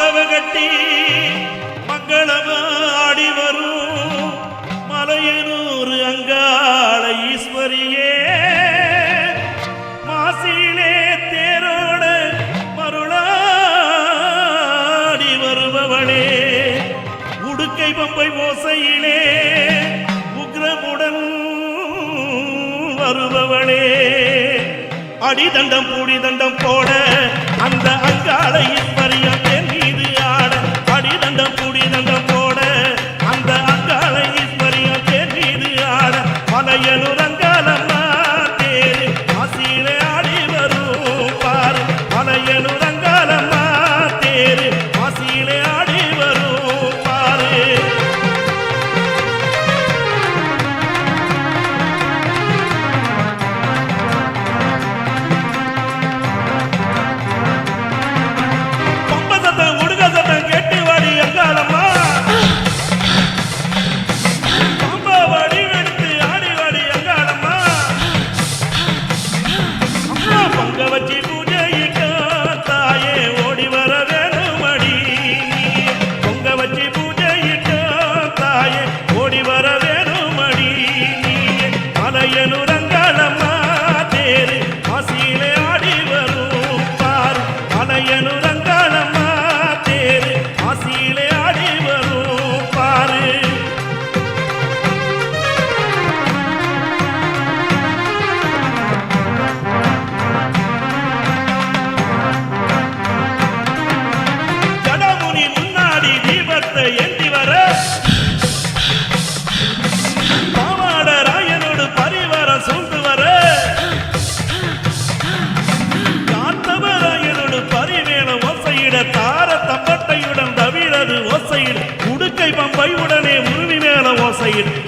மண்டப கட்டி மங்களமாடி வரும் மலையனூர் அங்காள ஈஸ்வரியே மாசிலே தேரோட மருளாடி வருபவளே உடுக்கை பம்பை ஓசையிலே உக்ரமுடன் வருபவளே அடிதண்டம் பூடிதண்டம் போட அந்த அங்காள ஈஸ்வரியம் என் மீது ஆட அடிதண்டம் பூடிதண்டம் போட அந்த அங்காள ஈஸ்வரியம் என் மீது ஆட மலையனூர் அங்காளம்மா தேரு ஆசியிலே ஆடி வரும் பாரு மலையனூர் அங்காளம்மா தேரு ஆசியிலே ஆடி வரும் பாரு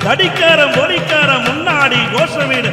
கடிக்காரம் ஒலிக்காரம் முன்னாடி கோஷமிடு